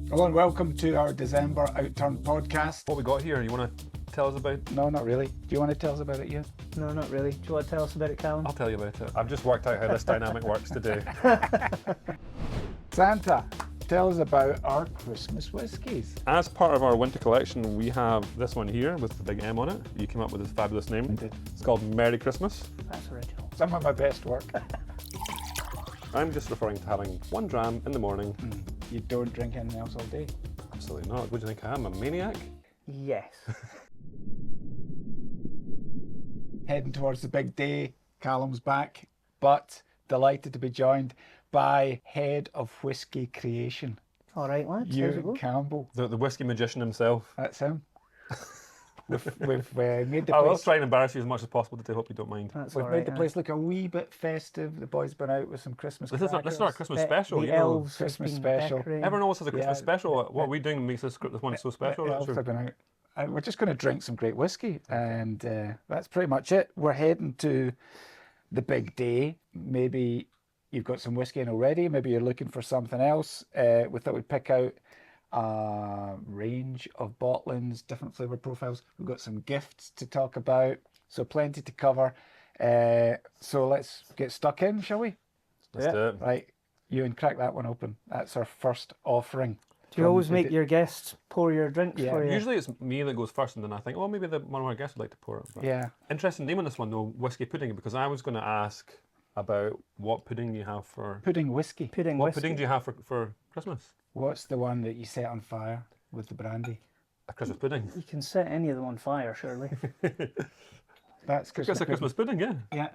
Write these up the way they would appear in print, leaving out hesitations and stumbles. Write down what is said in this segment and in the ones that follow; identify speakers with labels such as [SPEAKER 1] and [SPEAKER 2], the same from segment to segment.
[SPEAKER 1] Hello and welcome to our December Outturn Podcast.
[SPEAKER 2] What we got here, you want to tell us about?
[SPEAKER 1] No, not really. Do you want to tell us about it, Euan?
[SPEAKER 3] No, not really. Do you want to tell us about it, Calum?
[SPEAKER 2] I'll tell you about it. I've just worked out how this dynamic works today.
[SPEAKER 1] Santa, tell us about our Christmas whiskies.
[SPEAKER 2] As part of our winter collection, we have this one here with the big M on it. You came up with this fabulous name.
[SPEAKER 1] I did.
[SPEAKER 2] It's called Merry Christmas.
[SPEAKER 3] That's original.
[SPEAKER 1] Some of my best work.
[SPEAKER 2] I'm just referring to having one dram in the morning.
[SPEAKER 1] You don't drink anything else all day.
[SPEAKER 2] Absolutely not. What do you think I am, a maniac?
[SPEAKER 3] Yes.
[SPEAKER 1] Heading towards the big day, Calum's back, but delighted to be joined by Head of Whisky Creation,
[SPEAKER 3] All right, lads. How's it
[SPEAKER 1] Euan
[SPEAKER 3] go?
[SPEAKER 1] Campbell.
[SPEAKER 2] The whiskey magician himself.
[SPEAKER 1] That's him. We've made the
[SPEAKER 2] I will
[SPEAKER 1] place.
[SPEAKER 2] try and embarrass you as much as possible today. Hope you don't mind.
[SPEAKER 3] That's
[SPEAKER 1] We've
[SPEAKER 3] all
[SPEAKER 1] made
[SPEAKER 3] right.
[SPEAKER 1] the place look a wee bit festive. The boys been out with some Christmas
[SPEAKER 2] This is our
[SPEAKER 1] crackers.
[SPEAKER 2] Christmas special.
[SPEAKER 3] The
[SPEAKER 2] you know.
[SPEAKER 3] elves have
[SPEAKER 1] Christmas
[SPEAKER 3] been
[SPEAKER 1] special.
[SPEAKER 3] decorating.
[SPEAKER 2] Everyone always has a Christmas
[SPEAKER 1] Yeah.
[SPEAKER 2] special. What are we doing makes this one so special.
[SPEAKER 1] The
[SPEAKER 2] That's
[SPEAKER 1] elves
[SPEAKER 2] true.
[SPEAKER 1] have been out. And we're just going to drink some great whiskey, and that's pretty much it. We're heading to the big day. Maybe you've got some whiskey in already. Maybe you're looking for something else. We thought we'd pick out a range of bottlings, different flavour profiles. We've got some gifts to talk about, so plenty to cover. So let's get stuck in, shall we?
[SPEAKER 2] Let's do it.
[SPEAKER 1] Right, Euan, crack that one open. That's our first offering.
[SPEAKER 3] Do you
[SPEAKER 1] from
[SPEAKER 3] always
[SPEAKER 1] the
[SPEAKER 3] make
[SPEAKER 1] d-
[SPEAKER 3] your guests pour your drinks
[SPEAKER 1] Yeah.
[SPEAKER 3] for you?
[SPEAKER 2] Usually it's me that goes first, and then I think, oh, maybe one of our guests would like to pour it. But
[SPEAKER 1] Yeah.
[SPEAKER 2] interesting name on this one though, whiskey pudding, because I was going to ask about what pudding you have for.
[SPEAKER 1] Pudding whiskey.
[SPEAKER 3] Pudding
[SPEAKER 2] What
[SPEAKER 3] whiskey.
[SPEAKER 2] pudding do you have for Christmas?
[SPEAKER 1] What's the one that you set on fire with the brandy?
[SPEAKER 2] A Christmas pudding.
[SPEAKER 3] You can set any of them on fire, surely.
[SPEAKER 1] That's Christmas.
[SPEAKER 2] It's a Christmas pudding, yeah.
[SPEAKER 1] Yeah.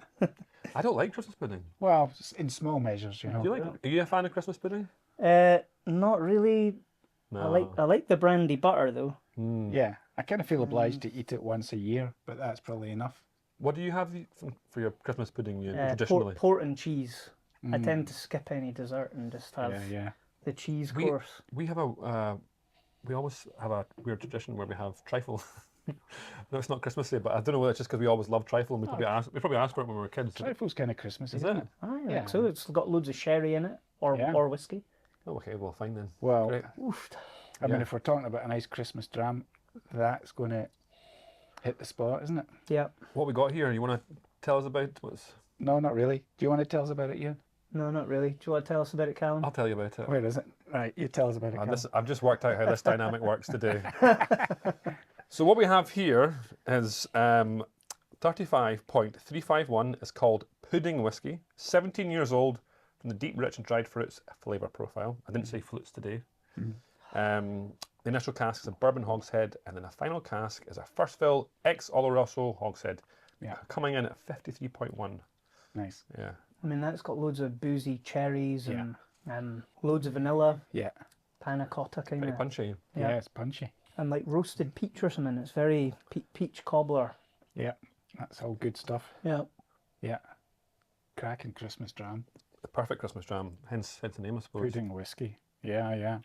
[SPEAKER 2] I don't like Christmas pudding.
[SPEAKER 1] Well, in small measures, you know.
[SPEAKER 2] Do you like? Are you a fan of Christmas pudding?
[SPEAKER 3] Not really.
[SPEAKER 2] No.
[SPEAKER 3] I like the brandy butter though.
[SPEAKER 1] Yeah. I kind of feel obliged to eat it once a year, but that's probably enough.
[SPEAKER 2] What do you have for your Christmas pudding
[SPEAKER 3] Port,
[SPEAKER 2] traditionally?
[SPEAKER 3] port and cheese. I tend to skip any dessert and just have
[SPEAKER 1] Yeah.
[SPEAKER 3] the cheese
[SPEAKER 2] We-
[SPEAKER 3] course.
[SPEAKER 2] We have we always have a weird tradition where we have trifle. No, it's not Christmassy, but I don't know whether it's just because we always loved trifle and we probably asked for it when we were kids.
[SPEAKER 1] Trifle's kind of Christmassy,
[SPEAKER 2] Is
[SPEAKER 1] isn't
[SPEAKER 2] it?
[SPEAKER 1] it?
[SPEAKER 3] I
[SPEAKER 1] Yeah.
[SPEAKER 3] think so. It's got loads of sherry in it, or
[SPEAKER 1] Yeah.
[SPEAKER 3] or whiskey.
[SPEAKER 2] Oh, okay, well, fine then.
[SPEAKER 1] Well,
[SPEAKER 2] Great.
[SPEAKER 3] Oof.
[SPEAKER 1] I mean,
[SPEAKER 2] Yeah.
[SPEAKER 1] if we're talking about a nice Christmas dram, that's going to hit the spot, isn't it?
[SPEAKER 3] Yeah.
[SPEAKER 2] What we got here? You want to tell us about what's?
[SPEAKER 1] No, not really. Do you want to tell us about it, Euan?
[SPEAKER 3] No, not really. Do you want to tell us about it, Calum?
[SPEAKER 2] I'll tell you about it.
[SPEAKER 1] Where is it? Right, you tell us about it. Cal.
[SPEAKER 2] I've just worked out how this dynamic works today. So what we have here is 35.351. It's called Pudding Whiskey, 17 years old, from the deep, rich and dried fruits flavour profile. I didn't say flutes today. The initial cask is a bourbon hogshead, and then a final cask is a first fill ex-Oloroso hogshead,
[SPEAKER 1] Yeah.
[SPEAKER 2] coming in at 53.1.
[SPEAKER 1] Nice.
[SPEAKER 2] Yeah.
[SPEAKER 3] I mean, that's got loads of boozy cherries
[SPEAKER 1] Yeah.
[SPEAKER 3] and loads of vanilla,
[SPEAKER 1] Yeah.
[SPEAKER 3] panna cotta kind
[SPEAKER 2] Pretty
[SPEAKER 3] of,
[SPEAKER 2] punchy.
[SPEAKER 1] Yeah,
[SPEAKER 3] Yeah.
[SPEAKER 1] it's punchy.
[SPEAKER 3] and like roasted peach or something. It's very peach cobbler.
[SPEAKER 1] Yeah. That's all good stuff.
[SPEAKER 3] Yeah.
[SPEAKER 1] Yeah. Cracking Christmas dram.
[SPEAKER 2] The perfect Christmas jam, hence the name, I suppose.
[SPEAKER 1] Pudding whiskey. Yeah.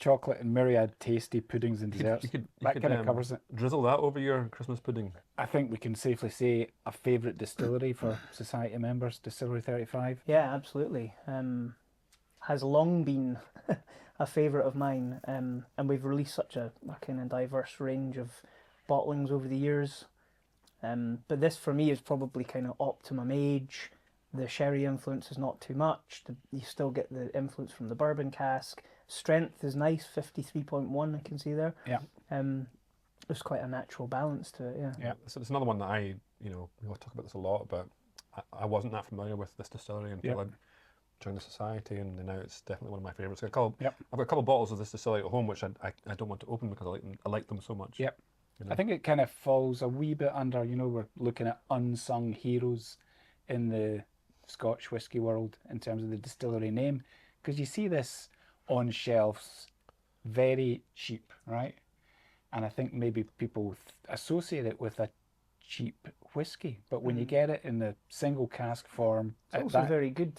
[SPEAKER 1] Chocolate and myriad tasty puddings and desserts.
[SPEAKER 2] You could
[SPEAKER 1] that kind of covers it.
[SPEAKER 2] drizzle that over your Christmas pudding.
[SPEAKER 1] I think we can safely say a favourite distillery for Society members, Distillery 35.
[SPEAKER 3] Yeah, absolutely. Has long been a favourite of mine, and we've released such a kind of diverse range of bottlings over the years. But this for me is probably kind of optimum age. The sherry influence is not too much. You still get the influence from the bourbon cask. Strength is nice, 53.1 I can see there.
[SPEAKER 1] Yeah.
[SPEAKER 3] There's quite a natural balance to it, yeah.
[SPEAKER 1] Yeah.
[SPEAKER 2] So it's another one that we talk about this a lot, but I wasn't that familiar with this distillery until I joined the society, and now it's definitely one of my favourites. I've got a couple of bottles of this distillery at home, which I don't want to open because I like them so much.
[SPEAKER 1] Yep.
[SPEAKER 2] You know?
[SPEAKER 1] I think it kind of falls a wee bit under, we're looking at unsung heroes in the Scotch whisky world in terms of the distillery name, because you see this on shelves very cheap, right? And I think maybe people associate it with a cheap whiskey, but when you get it in the single cask form,
[SPEAKER 3] It's also very good.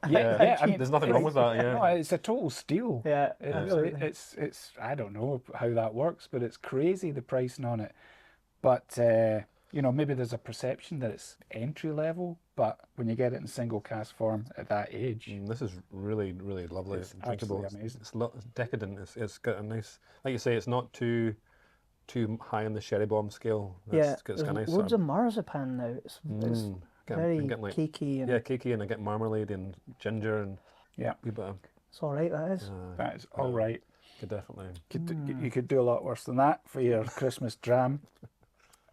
[SPEAKER 1] yeah, I mean,
[SPEAKER 2] there's nothing wrong with that. Yeah.
[SPEAKER 1] no, it's a total steal.
[SPEAKER 3] Yeah,
[SPEAKER 1] It really,
[SPEAKER 3] absolutely.
[SPEAKER 1] it's I don't know how that works, but it's crazy the pricing on it. But maybe there's a perception that it's entry level but when you get it in single cask form at that age,
[SPEAKER 2] This is really, really lovely.
[SPEAKER 1] It's
[SPEAKER 2] drinkable.
[SPEAKER 1] absolutely amazing.
[SPEAKER 2] It's decadent. It's got a nice, like you say, it's not too high on the sherry bomb scale.
[SPEAKER 3] Yeah,
[SPEAKER 2] It's got
[SPEAKER 3] there's
[SPEAKER 2] a nice
[SPEAKER 3] loads of marzipan now. It's very
[SPEAKER 2] I'm getting like
[SPEAKER 3] cakey and
[SPEAKER 2] cakey, and I get marmalade and ginger and
[SPEAKER 1] yeah,
[SPEAKER 2] a wee bit of.
[SPEAKER 3] it's all right. That is.
[SPEAKER 1] that is all right.
[SPEAKER 2] Could definitely.
[SPEAKER 1] You could do a lot worse than that for your Christmas dram.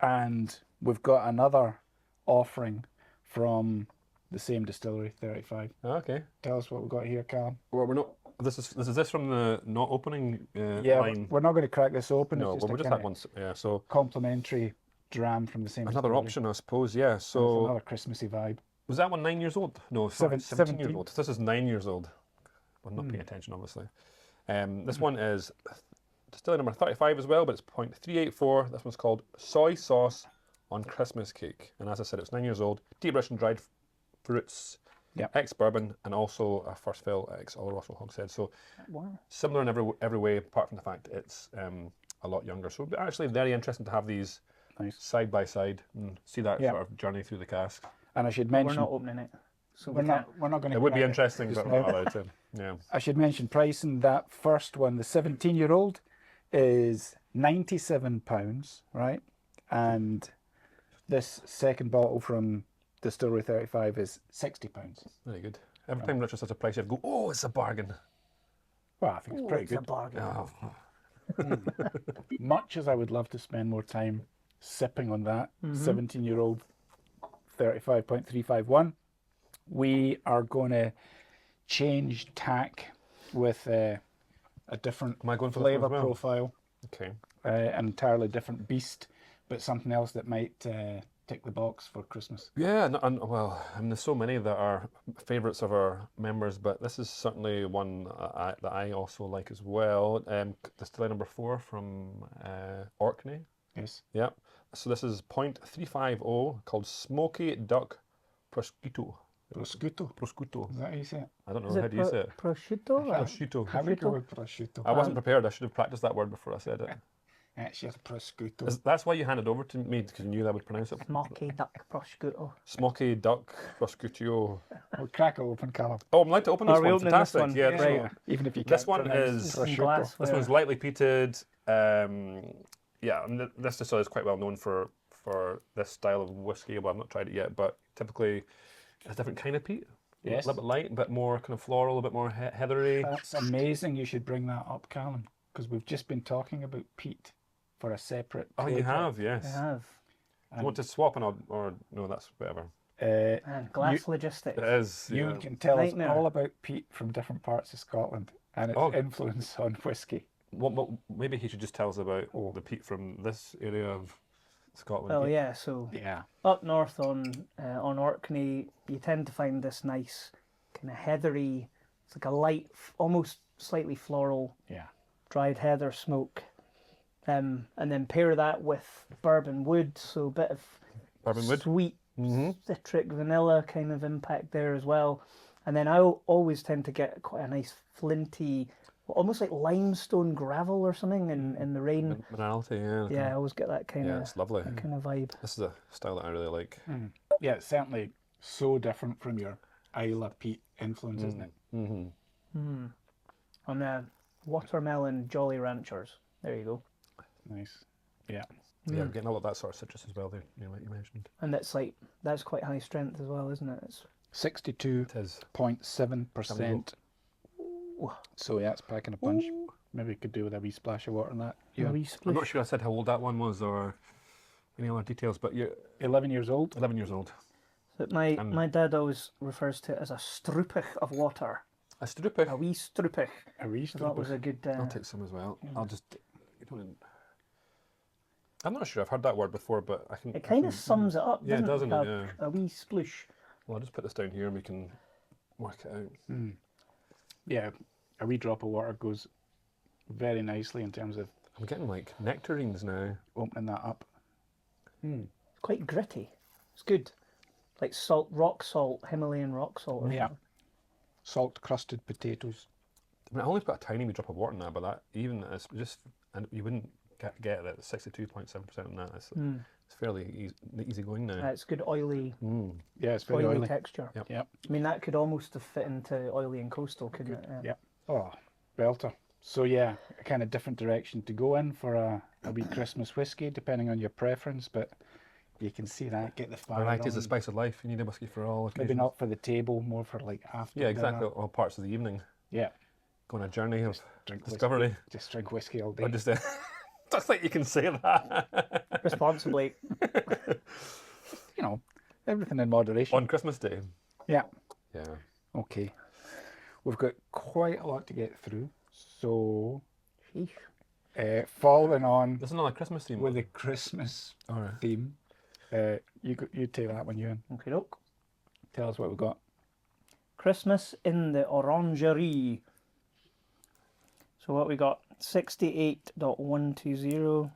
[SPEAKER 1] And we've got another offering from the same distillery, 35.
[SPEAKER 2] Okay.
[SPEAKER 1] Tell us what we've got here, Calum.
[SPEAKER 2] Well, we're not. This is from the not opening
[SPEAKER 1] Yeah,
[SPEAKER 2] line.
[SPEAKER 1] we're not going to crack this open.
[SPEAKER 2] No,
[SPEAKER 1] it's
[SPEAKER 2] well, we
[SPEAKER 1] just
[SPEAKER 2] just
[SPEAKER 1] a
[SPEAKER 2] had
[SPEAKER 1] kinda
[SPEAKER 2] one. Yeah, so
[SPEAKER 1] complimentary dram from the same
[SPEAKER 2] another
[SPEAKER 1] distillery.
[SPEAKER 2] option, I suppose. Yeah.
[SPEAKER 1] And
[SPEAKER 2] So
[SPEAKER 1] it's another Christmassy vibe.
[SPEAKER 2] was that one 9 years old? No, sorry, 17 years
[SPEAKER 1] 17.
[SPEAKER 2] old. This is 9 years old. I'm not paying attention, obviously. This one is distillery number 35 as well, but it's 0.384. This one's called Soy Sauce on Christmas Cake. And as I said, it's 9 years old. Deep rich and dried fruits,
[SPEAKER 1] Yep.
[SPEAKER 2] ex-bourbon, and also a first fill ex-Oloroso Hogshead. So
[SPEAKER 3] Wow.
[SPEAKER 2] similar in every way, apart from the fact it's a lot younger. So actually very interesting to have these
[SPEAKER 1] Nice.
[SPEAKER 2] side by side and see that
[SPEAKER 1] Yeah.
[SPEAKER 2] sort of journey through the cask.
[SPEAKER 1] And I should
[SPEAKER 3] We're
[SPEAKER 1] mention,
[SPEAKER 3] not opening it, so
[SPEAKER 1] we're
[SPEAKER 3] we
[SPEAKER 1] not
[SPEAKER 3] can't.
[SPEAKER 1] going to.
[SPEAKER 2] It would be interesting, but
[SPEAKER 1] just
[SPEAKER 2] we're not
[SPEAKER 1] now.
[SPEAKER 2] allowed to. Yeah.
[SPEAKER 1] I should mention pricing. That first one, the 17-year-old, is £97, right? And this second bottle from Distillery 35 is £60.
[SPEAKER 2] Very good. Every time Richard says a price, you have to go, oh, it's a bargain.
[SPEAKER 1] Well, I think it's
[SPEAKER 3] Oh,
[SPEAKER 1] pretty
[SPEAKER 3] it's a
[SPEAKER 1] good.
[SPEAKER 3] bargain.
[SPEAKER 2] Oh,
[SPEAKER 1] Much as I would love to spend more time sipping on that 17-year-old 35.351, we are going to change tack with a different
[SPEAKER 2] Am I going for this one
[SPEAKER 1] flavour
[SPEAKER 2] as well?
[SPEAKER 1] profile,
[SPEAKER 2] okay.
[SPEAKER 1] an entirely different beast, but something else that might tick the box for Christmas.
[SPEAKER 2] Yeah, well, I mean, there's so many that are favourites of our members, but this is certainly one that I also like as well. Distillery number 4 from Orkney.
[SPEAKER 1] Yes.
[SPEAKER 2] Yeah. So this is 0.350 called Smoky Duck Prosciutto.
[SPEAKER 1] Prosciutto.
[SPEAKER 2] Prosciutto.
[SPEAKER 1] Is that how you say it?
[SPEAKER 2] I don't know,
[SPEAKER 3] Is
[SPEAKER 2] how
[SPEAKER 3] it
[SPEAKER 2] do you say it?
[SPEAKER 3] prosciutto? or-
[SPEAKER 2] Prosciutto.
[SPEAKER 1] How we go with prosciutto?
[SPEAKER 2] I wasn't prepared. I should have practiced that word before I said it.
[SPEAKER 1] It's just prosciutto.
[SPEAKER 2] That's why you handed over to me, because you knew that I would pronounce it.
[SPEAKER 3] Smoky duck prosciutto.
[SPEAKER 2] Smoky Duck Prosciutto.
[SPEAKER 1] We'll crack it open, Calum.
[SPEAKER 2] Oh, I'm allowed to open
[SPEAKER 3] Are
[SPEAKER 2] this
[SPEAKER 3] we
[SPEAKER 2] one.
[SPEAKER 3] opening this
[SPEAKER 2] Fantastic.
[SPEAKER 3] one?
[SPEAKER 2] Yeah,
[SPEAKER 3] Right.
[SPEAKER 2] so
[SPEAKER 1] Even if you
[SPEAKER 2] This
[SPEAKER 1] can't
[SPEAKER 2] one
[SPEAKER 1] pronounce
[SPEAKER 2] is-
[SPEAKER 3] Some
[SPEAKER 1] prosciutto.
[SPEAKER 3] glass.
[SPEAKER 2] this one's lightly peated. Yeah, and this distillery is quite well known for this style of whiskey. Well, I've not tried it yet, but typically it's a different kind of peat.
[SPEAKER 1] Yes.
[SPEAKER 2] A little bit light, a bit more kind of floral, a bit more heathery.
[SPEAKER 1] That's amazing. You should bring that up, Calum, because we've just been talking about peat for a separate.
[SPEAKER 2] Oh, you
[SPEAKER 1] play
[SPEAKER 2] have, yes.
[SPEAKER 3] I have.
[SPEAKER 2] Do you want to swap or no? That's whatever.
[SPEAKER 3] And glass logistics.
[SPEAKER 2] It is.
[SPEAKER 1] You
[SPEAKER 2] Yeah.
[SPEAKER 1] can tell
[SPEAKER 3] Nightmare.
[SPEAKER 1] us all about peat from different parts of Scotland and its
[SPEAKER 2] Oh.
[SPEAKER 1] influence on whiskey.
[SPEAKER 2] Well, maybe he should just tell us about the peat from this area of Scotland.
[SPEAKER 3] Well, yeah. So
[SPEAKER 1] Yeah.
[SPEAKER 3] up north on Orkney, you tend to find this nice kind of heathery. It's like a light, almost slightly floral,
[SPEAKER 1] Yeah.
[SPEAKER 3] dried heather smoke. And then pair that with bourbon wood, so a bit of
[SPEAKER 2] Bourbon wood.
[SPEAKER 3] sweet citric vanilla kind of impact there as well. And then I always tend to get quite a nice flinty, almost like limestone gravel or something in the rain.
[SPEAKER 2] Minerality, yeah.
[SPEAKER 3] Yeah, I always get that kind
[SPEAKER 2] Yeah,
[SPEAKER 3] of
[SPEAKER 2] it's lovely.
[SPEAKER 3] vibe.
[SPEAKER 2] This is a style that I really like.
[SPEAKER 1] Yeah, it's certainly so different from your Isla peat influence, isn't it?
[SPEAKER 2] Mm-hmm.
[SPEAKER 3] On the watermelon Jolly Ranchers. There you go.
[SPEAKER 1] Nice. Yeah.
[SPEAKER 2] Yeah, I'm getting a lot of that sort of citrus as well there, like you mentioned.
[SPEAKER 3] And that's quite high strength as well, isn't it? It's
[SPEAKER 1] 62.7%. So yeah, it's packing a punch. Maybe we could do with a wee splash of water in that.
[SPEAKER 3] a
[SPEAKER 1] Yeah.
[SPEAKER 3] wee
[SPEAKER 2] I'm
[SPEAKER 3] splish.
[SPEAKER 2] not sure I said how old that one was or any other details, but you're
[SPEAKER 1] 11 years old.
[SPEAKER 2] 11 years old.
[SPEAKER 3] But my dad always refers to it as a strupich of water.
[SPEAKER 2] A strupich.
[SPEAKER 3] A wee strupich.
[SPEAKER 1] A wee
[SPEAKER 3] So that was a good.
[SPEAKER 2] I'll take some as well. I'll just. I'm not sure I've heard that word before, but I can.
[SPEAKER 3] It kind of sums it up,
[SPEAKER 2] Yeah, it
[SPEAKER 3] doesn't
[SPEAKER 2] doesn't
[SPEAKER 3] it?
[SPEAKER 2] it? Yeah.
[SPEAKER 3] A wee sploosh.
[SPEAKER 2] Well, I'll just put this down here and we can work it out.
[SPEAKER 1] Yeah, a wee drop of water goes very nicely in terms of
[SPEAKER 2] I'm getting like nectarines now.
[SPEAKER 1] opening that up.
[SPEAKER 3] It's quite gritty. It's good. Like salt, rock salt, Himalayan rock salt. Or
[SPEAKER 1] Yeah.
[SPEAKER 3] something.
[SPEAKER 1] Salt crusted potatoes.
[SPEAKER 2] I mean, I only put a tiny wee drop of water in that, but that even is just, and you wouldn't get that 62.7% on that. It's fairly easy going now.
[SPEAKER 3] It's good oily,
[SPEAKER 1] Yeah, it's very oily.
[SPEAKER 3] texture.
[SPEAKER 2] Yep.
[SPEAKER 1] Yep.
[SPEAKER 3] I mean, that could almost have fit into oily and coastal, couldn't it? Yeah.
[SPEAKER 1] Yep. Oh, belter. So yeah, a kind of different direction to go in for a wee Christmas whiskey, depending on your preference. But you can see that, get the fire
[SPEAKER 2] Variety is the
[SPEAKER 1] on.
[SPEAKER 2] spice of life. You need a whiskey for all occasions.
[SPEAKER 1] Maybe not for the table, more for like after
[SPEAKER 2] Yeah, exactly.
[SPEAKER 1] dinner.
[SPEAKER 2] All parts of the evening.
[SPEAKER 1] Yeah.
[SPEAKER 2] Go on a journey of
[SPEAKER 1] Drink
[SPEAKER 2] discovery.
[SPEAKER 1] Whiskey. Just drink whiskey all day.
[SPEAKER 2] Or just just like you can say that.
[SPEAKER 3] Responsibly.
[SPEAKER 1] You know, everything in moderation.
[SPEAKER 2] On Christmas Day.
[SPEAKER 1] Yeah.
[SPEAKER 2] Yeah.
[SPEAKER 1] Okay. We've got quite a lot to get through. So,
[SPEAKER 3] Sheesh.
[SPEAKER 2] This
[SPEAKER 1] following on
[SPEAKER 2] is not a Christmas theme.
[SPEAKER 1] with the Christmas
[SPEAKER 2] All right.
[SPEAKER 1] theme, you take that one, Euan.
[SPEAKER 3] Okay, doke.
[SPEAKER 1] Tell us what we've got.
[SPEAKER 3] Christmas in the orangerie. So what we got? 68.120.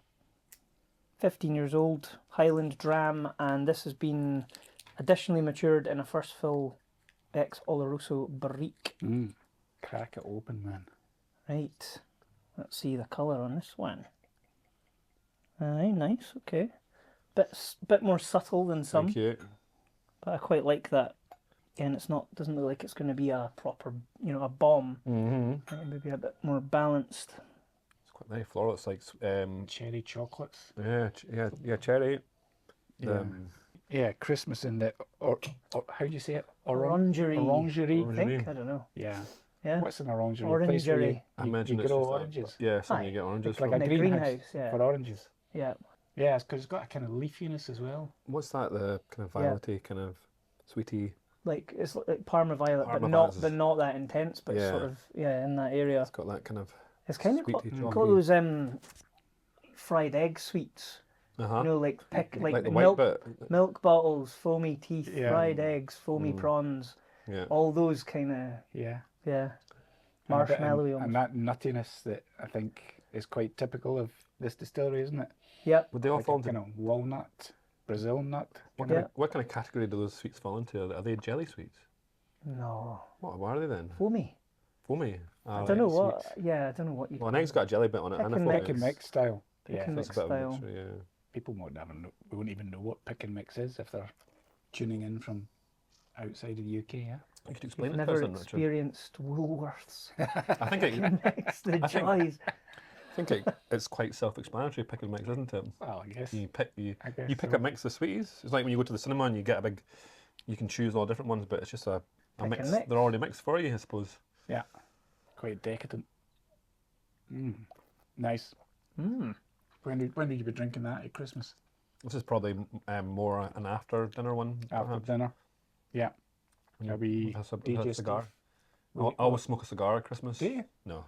[SPEAKER 3] 15 years old. Highland Dram, and this has been additionally matured in a first fill ex Oloroso barrique.
[SPEAKER 1] Crack it open, man.
[SPEAKER 3] Right. Let's see the colour on this one. Aye, nice. Okay. Bit more subtle than some,
[SPEAKER 2] Thank you.
[SPEAKER 3] but I quite like that. And doesn't look like it's going to be a proper, a bomb.
[SPEAKER 2] Mm-hmm.
[SPEAKER 3] Maybe a bit more balanced.
[SPEAKER 2] It's quite very floral. It's like
[SPEAKER 1] Cherry chocolates.
[SPEAKER 2] yeah, cherry.
[SPEAKER 1] Yeah, Christmas in the or how do you say it?
[SPEAKER 3] Orangerie.
[SPEAKER 1] Orangerie.
[SPEAKER 3] I think. I don't know.
[SPEAKER 1] Yeah.
[SPEAKER 3] Yeah.
[SPEAKER 1] What's an orangerie? A place where
[SPEAKER 3] Orangerie.
[SPEAKER 2] I
[SPEAKER 1] you
[SPEAKER 2] imagine it's
[SPEAKER 1] grow
[SPEAKER 2] just
[SPEAKER 1] oranges.
[SPEAKER 2] Yeah, something
[SPEAKER 3] Aye.
[SPEAKER 2] you get oranges
[SPEAKER 1] It's like
[SPEAKER 2] from.
[SPEAKER 1] a
[SPEAKER 3] In a
[SPEAKER 1] greenhouse,
[SPEAKER 3] greenhouse, yeah.
[SPEAKER 1] for oranges.
[SPEAKER 3] Yeah.
[SPEAKER 1] Yeah, it's because it's got a kind of leafiness as well.
[SPEAKER 2] What's that? The kind of
[SPEAKER 3] Yeah.
[SPEAKER 2] violety, kind of sweety.
[SPEAKER 3] Like it's like Parma Violet,
[SPEAKER 2] Parma
[SPEAKER 3] but
[SPEAKER 2] Violet's-
[SPEAKER 3] not that intense, but
[SPEAKER 2] Yeah.
[SPEAKER 3] sort of in that area.
[SPEAKER 2] It's got that kind of.
[SPEAKER 3] It's kind of
[SPEAKER 2] sweety,
[SPEAKER 3] got
[SPEAKER 2] chalky.
[SPEAKER 3] those fried egg sweets.
[SPEAKER 2] Uh-huh.
[SPEAKER 3] You know, like
[SPEAKER 2] like the white
[SPEAKER 3] milk
[SPEAKER 2] bit.
[SPEAKER 3] milk bottles, foamy teeth,
[SPEAKER 1] Yeah.
[SPEAKER 3] fried eggs, foamy prawns,
[SPEAKER 2] Yeah.
[SPEAKER 3] all those kind of
[SPEAKER 1] Yeah.
[SPEAKER 3] marshmallowy
[SPEAKER 1] and that nuttiness that I think is quite typical of this distillery, isn't it?
[SPEAKER 3] Yep.
[SPEAKER 2] Would they all
[SPEAKER 1] Like
[SPEAKER 2] fall
[SPEAKER 1] a
[SPEAKER 2] into
[SPEAKER 1] kind of walnut, Brazil nut.
[SPEAKER 2] what kind of category do those sweets fall into? Are they jelly sweets?
[SPEAKER 3] No.
[SPEAKER 2] What are they then?
[SPEAKER 3] Foamy.
[SPEAKER 2] Foamy.
[SPEAKER 3] I don't know
[SPEAKER 1] egg
[SPEAKER 3] what.
[SPEAKER 1] sweets.
[SPEAKER 3] Yeah, I don't know what you.
[SPEAKER 2] Well, an egg's got a jelly bit on it, and a
[SPEAKER 3] Pick and
[SPEAKER 2] foamy
[SPEAKER 3] mix.
[SPEAKER 1] Pick and mix style.
[SPEAKER 3] Pick
[SPEAKER 1] Yeah.
[SPEAKER 3] and
[SPEAKER 2] That's a
[SPEAKER 3] mix
[SPEAKER 2] bit of a
[SPEAKER 3] style.
[SPEAKER 2] mixture, yeah.
[SPEAKER 1] People won't never know. We won't even know what pick and mix is if they're tuning in from outside of the UK. Yeah.
[SPEAKER 2] You could explain
[SPEAKER 3] You've
[SPEAKER 2] it to
[SPEAKER 3] never
[SPEAKER 2] us then, Richard.
[SPEAKER 3] experienced Woolworths.
[SPEAKER 2] I think it,
[SPEAKER 3] Mix the joys.
[SPEAKER 2] it's quite self-explanatory. Pick and mix, isn't it?
[SPEAKER 1] Well, I guess.
[SPEAKER 2] You pick
[SPEAKER 1] I guess
[SPEAKER 2] you pick
[SPEAKER 1] so.
[SPEAKER 2] a mix of sweeties. It's like when you go to the cinema and you get a big. You can choose all different ones, but it's just a
[SPEAKER 3] Pick
[SPEAKER 2] mix.
[SPEAKER 3] and mix.
[SPEAKER 2] They're already mixed for you, I suppose.
[SPEAKER 1] Yeah. Quite decadent. Nice. When did you be drinking that at Christmas?
[SPEAKER 2] This is probably more an after dinner one.
[SPEAKER 1] After
[SPEAKER 2] perhaps.
[SPEAKER 1] dinner. Yeah.
[SPEAKER 2] When
[SPEAKER 1] Are
[SPEAKER 2] you
[SPEAKER 1] we
[SPEAKER 2] have a
[SPEAKER 1] DJ
[SPEAKER 2] cigar.
[SPEAKER 1] Steve?
[SPEAKER 2] I always smoke a cigar at Christmas.
[SPEAKER 1] Do you?
[SPEAKER 2] No.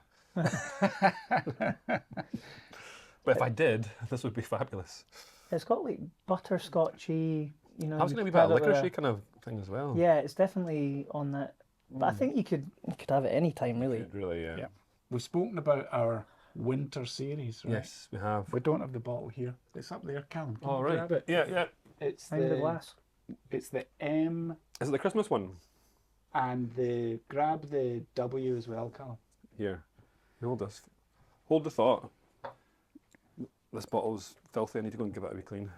[SPEAKER 2] But if I did, this would be fabulous.
[SPEAKER 3] It's got like butterscotchy,
[SPEAKER 2] I was
[SPEAKER 3] you've
[SPEAKER 2] going to be
[SPEAKER 3] got
[SPEAKER 2] about a
[SPEAKER 3] bit of
[SPEAKER 2] licoricey kind of thing as well.
[SPEAKER 3] Yeah, it's definitely on that. But I think you could have it any time, really.
[SPEAKER 2] Really, yeah.
[SPEAKER 1] Yeah. We've spoken about our winter series, right?
[SPEAKER 2] Yes, we have.
[SPEAKER 1] We don't have the bottle here. It's up there, Calum. Can
[SPEAKER 2] All
[SPEAKER 1] you
[SPEAKER 2] right.
[SPEAKER 1] grab it?
[SPEAKER 2] Yeah.
[SPEAKER 1] It's
[SPEAKER 3] Find the glass.
[SPEAKER 1] It's the M
[SPEAKER 2] Is it the Christmas one?
[SPEAKER 1] and grab the W as well, Calum.
[SPEAKER 2] Here. Hold this. Hold the thought. This bottle's filthy. I need to go and give it a wee clean.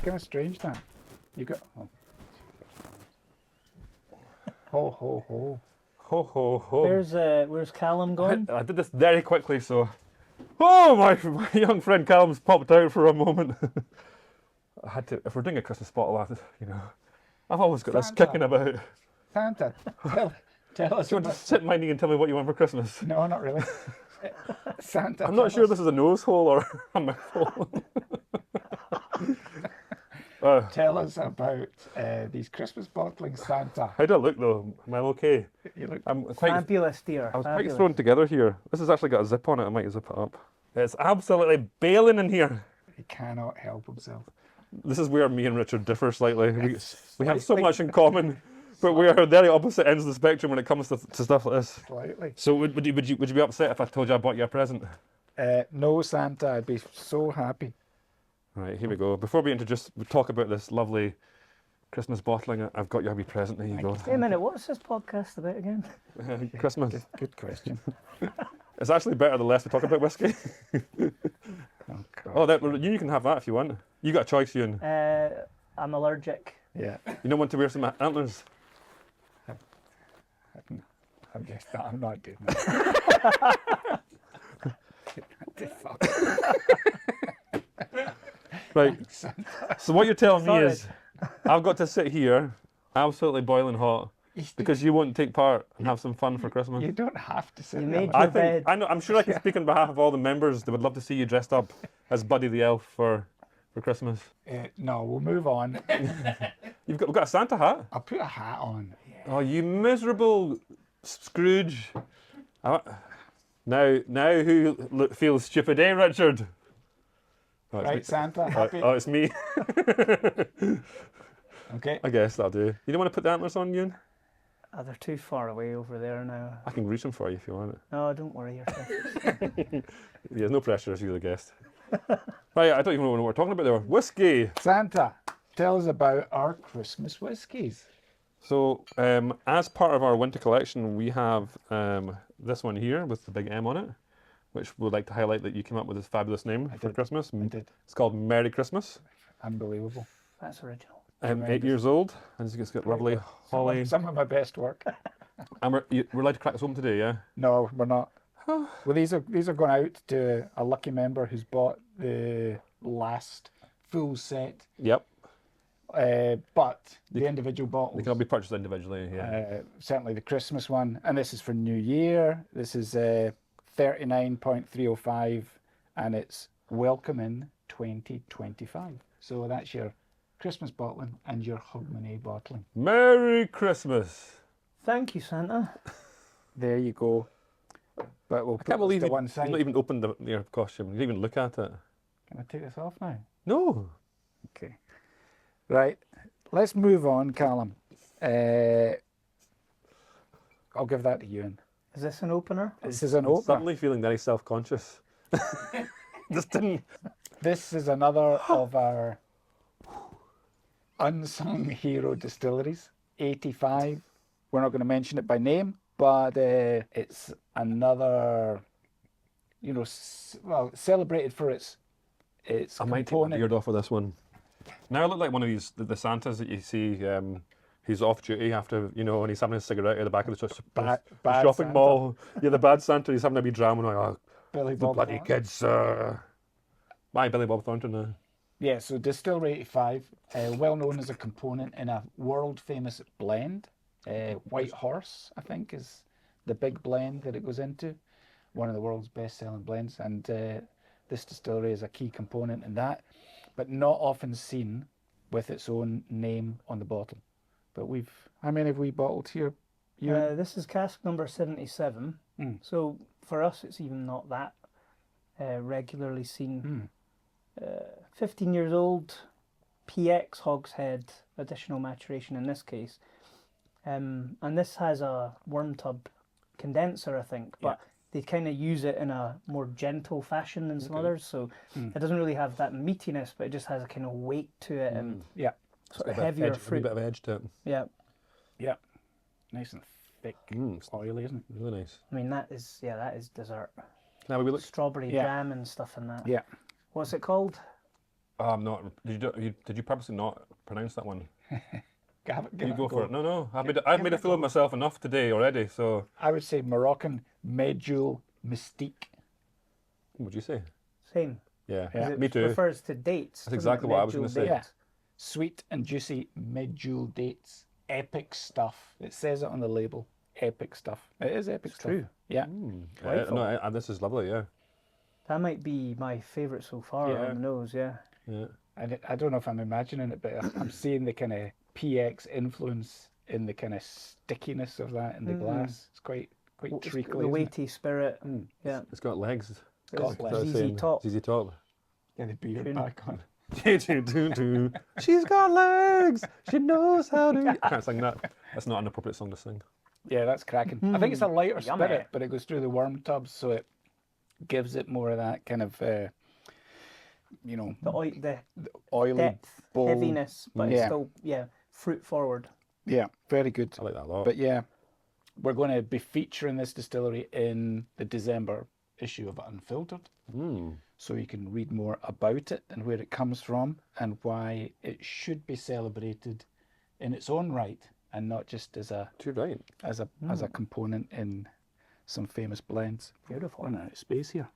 [SPEAKER 1] Kind of strange that. You got. Oh. Ho ho ho.
[SPEAKER 2] Ho ho ho.
[SPEAKER 3] Where's Calum gone?
[SPEAKER 2] I did this very quickly, so. Oh, my young friend Calum's popped out for a moment. I had to. If we're doing a Christmas bottle, I've always got this
[SPEAKER 1] Santa.
[SPEAKER 2] kicking about.
[SPEAKER 1] Santa, tell us
[SPEAKER 2] Do you want
[SPEAKER 1] about.
[SPEAKER 2] to sit in my knee and tell me what you want for Christmas?
[SPEAKER 1] No, not really. Santa.
[SPEAKER 2] I'm not
[SPEAKER 1] tell
[SPEAKER 2] sure
[SPEAKER 1] us.
[SPEAKER 2] this is a nose hole or a mouth hole.
[SPEAKER 1] Tell us about these Christmas bottlings, Santa.
[SPEAKER 2] How do I look though? Am I okay?
[SPEAKER 1] You look.
[SPEAKER 2] I'm quite.
[SPEAKER 3] Fabulous, dear.
[SPEAKER 2] I was quite
[SPEAKER 3] Fabulous.
[SPEAKER 2] thrown together here. This has actually got a zip on it. I might zip it up. It's absolutely bailing in here.
[SPEAKER 1] He cannot help himself.
[SPEAKER 2] This is where me and Richard differ slightly. We have so
[SPEAKER 1] Slightly.
[SPEAKER 2] much in common, but we are very opposite ends of the spectrum when it comes to stuff like this.
[SPEAKER 1] Slightly.
[SPEAKER 2] So would you be upset if I told you I bought you a present?
[SPEAKER 1] No, Santa. I'd be so happy.
[SPEAKER 2] Right, here we go. Before we talk about this lovely Christmas bottling. I've got your wee present. There you go.
[SPEAKER 3] Wait a minute, what's this podcast about again?
[SPEAKER 2] Christmas.
[SPEAKER 1] Good question.
[SPEAKER 2] It's actually better the less we talk about whiskey.
[SPEAKER 1] Oh, God.
[SPEAKER 2] Oh, you can have that if you want. You got a choice, Euan.
[SPEAKER 3] I'm allergic.
[SPEAKER 1] Yeah.
[SPEAKER 2] You don't want to wear some antlers?
[SPEAKER 1] I'm just not. I'm not doing that. Fuck.
[SPEAKER 2] Right. So what you're telling me
[SPEAKER 3] Sorry.
[SPEAKER 2] is, I've got to sit here, absolutely boiling hot, because you won't take part and have some fun for Christmas.
[SPEAKER 1] You don't have to sit
[SPEAKER 3] You
[SPEAKER 1] there.
[SPEAKER 3] made
[SPEAKER 2] I
[SPEAKER 3] your bed.
[SPEAKER 2] think I know. I'm sure I can speak on behalf of all the members. They would love to see you dressed up as Buddy the Elf for Christmas.
[SPEAKER 1] No, we'll move on.
[SPEAKER 2] We've got a Santa hat.
[SPEAKER 1] I'll put a hat on.
[SPEAKER 2] Oh, you miserable Scrooge! Now who feels stupid, eh, Richard? Oh, it's
[SPEAKER 1] Right,
[SPEAKER 2] me.
[SPEAKER 1] Santa. Happy.
[SPEAKER 2] Oh, it's me.
[SPEAKER 1] Okay.
[SPEAKER 2] I guess that'll do. You don't want to put the antlers on, Euan?
[SPEAKER 3] Oh, they're too far away over there now.
[SPEAKER 2] I can reach them for you if you want it.
[SPEAKER 3] No, don't worry yourself.
[SPEAKER 2] Yeah, no pressure as you're the guest. Right, I don't even know what we're talking about there. Whiskey.
[SPEAKER 1] Santa, tell us about our Christmas whiskies.
[SPEAKER 2] So, as part of our winter collection, we have this one here with the big M on it, which we'd like to highlight that you came up with this fabulous name for
[SPEAKER 1] did.
[SPEAKER 2] Christmas.
[SPEAKER 1] I did.
[SPEAKER 2] It's called Merry Christmas.
[SPEAKER 1] Unbelievable.
[SPEAKER 3] That's original.
[SPEAKER 2] 8 years old, and it's got lovely holly.
[SPEAKER 1] Some of my best work.
[SPEAKER 2] And we're allowed to crack this open today, yeah?
[SPEAKER 1] No, we're not. Well, these are going out to a lucky member who's bought the last full set.
[SPEAKER 2] Yep.
[SPEAKER 1] But the individual
[SPEAKER 2] They
[SPEAKER 1] bottles.
[SPEAKER 2] can all be purchased individually, yeah.
[SPEAKER 1] Certainly the Christmas one, and this is for New Year. This is 39.305, and it's welcoming 2025. So that's your Christmas bottling and your Hogmanay bottling.
[SPEAKER 2] Merry Christmas.
[SPEAKER 3] Thank you, Santa.
[SPEAKER 1] There you go. But we'll
[SPEAKER 2] I
[SPEAKER 1] put
[SPEAKER 2] can't believe
[SPEAKER 1] this to
[SPEAKER 2] you've
[SPEAKER 1] one side.
[SPEAKER 2] not even opened your costume. You didn't even look at it.
[SPEAKER 1] Can I take this off now?
[SPEAKER 2] No.
[SPEAKER 1] Okay. Right. Let's move on, Calum. I'll give that to Euan.
[SPEAKER 3] Is this an opener?
[SPEAKER 1] This is an
[SPEAKER 2] I'm
[SPEAKER 1] opener.
[SPEAKER 2] suddenly feeling very self-conscious. Just didn't.
[SPEAKER 1] This is another of our unsung hero distilleries. 85. We're not going to mention it by name, but it's another, celebrated for its
[SPEAKER 2] I might take my
[SPEAKER 1] component.
[SPEAKER 2] beard off of this one. Now I look like one of these the Santas that you see. He's off duty after when he's having a cigarette at the back of the
[SPEAKER 1] Bad
[SPEAKER 2] shopping
[SPEAKER 1] Santa.
[SPEAKER 2] mall. Yeah, the bad Santa. He's having a wee drama. Like, oh,
[SPEAKER 1] Billy
[SPEAKER 2] the
[SPEAKER 1] Bob
[SPEAKER 2] bloody
[SPEAKER 1] Thornton.
[SPEAKER 2] kids. My Billy Bob Thornton.
[SPEAKER 1] Yeah, so Distillery 85, well known as a component in a world famous blend. White Horse, I think, is the big blend that it goes into. One of the world's best selling blends. And this distillery is a key component in that, but not often seen with its own name on the bottle. But how many have we bottled here?
[SPEAKER 3] This is cask number 77.
[SPEAKER 1] Mm.
[SPEAKER 3] So for us, it's even not that regularly seen. 15 years old, PX hogshead, additional maturation in this case. And this has a worm tub condenser, I think, but they kind of use it in a more gentle fashion than some others. So it doesn't really have that meatiness, but it just has a kind of weight to it and
[SPEAKER 1] Yeah,
[SPEAKER 3] sort of heavier
[SPEAKER 2] A
[SPEAKER 3] fruit.
[SPEAKER 2] bit of edge to it.
[SPEAKER 3] Yeah,
[SPEAKER 1] yeah. Nice and thick,
[SPEAKER 2] It's
[SPEAKER 1] oily, isn't it?
[SPEAKER 2] really nice.
[SPEAKER 3] I mean that is dessert.
[SPEAKER 2] Now we look.
[SPEAKER 3] Strawberry
[SPEAKER 1] Yeah.
[SPEAKER 3] jam and stuff in that.
[SPEAKER 1] Yeah.
[SPEAKER 3] What's it called?
[SPEAKER 2] I'm not. Did you purposely not pronounce that one?
[SPEAKER 1] Give
[SPEAKER 2] You
[SPEAKER 1] it
[SPEAKER 2] go
[SPEAKER 1] a
[SPEAKER 2] for it. No. I've made a fool of myself enough today already. So
[SPEAKER 1] I would say Moroccan medjool mystique.
[SPEAKER 2] what would you say?
[SPEAKER 3] Same.
[SPEAKER 2] Yeah,
[SPEAKER 1] Yeah.
[SPEAKER 3] It
[SPEAKER 2] me too.
[SPEAKER 3] refers to dates.
[SPEAKER 2] That's
[SPEAKER 3] doesn't it?
[SPEAKER 2] exactly what I was gonna
[SPEAKER 3] Medjool
[SPEAKER 2] say.
[SPEAKER 1] Yeah.
[SPEAKER 3] dates.
[SPEAKER 1] Sweet and juicy medjool dates. Epic stuff. It says it on the label. Epic stuff. It is epic stuff.
[SPEAKER 3] true.
[SPEAKER 1] Yeah.
[SPEAKER 3] Delightful.
[SPEAKER 2] No, this is lovely. Yeah,
[SPEAKER 3] That might be my favourite so far
[SPEAKER 1] Yeah.
[SPEAKER 3] on the nose. Yeah.
[SPEAKER 2] yeah.
[SPEAKER 1] I don't know if I'm imagining it, but I'm seeing the kind of PX influence in the kind of stickiness of that in the glass. It's quite
[SPEAKER 3] It's
[SPEAKER 1] treacly.
[SPEAKER 3] the
[SPEAKER 1] isn't it?
[SPEAKER 3] weighty spirit. Yeah.
[SPEAKER 2] It's got legs.
[SPEAKER 1] God
[SPEAKER 3] It's
[SPEAKER 1] bless.
[SPEAKER 2] That's
[SPEAKER 3] ZZ
[SPEAKER 2] saying
[SPEAKER 3] Top.
[SPEAKER 2] ZZ Top.
[SPEAKER 1] Get the beard
[SPEAKER 3] Tune.
[SPEAKER 1] back on.
[SPEAKER 2] She's got legs. She knows how to. I can't sing that. That's not an appropriate song to sing.
[SPEAKER 1] Yeah, that's cracking. I think it's a lighter
[SPEAKER 3] Yummy.
[SPEAKER 1] spirit, but it goes through the worm tubs, so it gives it more of that kind of,
[SPEAKER 3] The
[SPEAKER 1] oily,
[SPEAKER 3] depth,
[SPEAKER 1] bold.
[SPEAKER 3] heaviness, but it's
[SPEAKER 1] Yeah.
[SPEAKER 3] still fruit forward.
[SPEAKER 1] Yeah, very good.
[SPEAKER 2] I like that a lot.
[SPEAKER 1] But yeah, we're going to be featuring this distillery in the December issue of Unfiltered. So you can read more about it and where it comes from and why it should be celebrated in its own right and not just as a
[SPEAKER 2] Too right.
[SPEAKER 1] as a component in some famous blends.
[SPEAKER 3] Beautiful.
[SPEAKER 1] Running out of space here.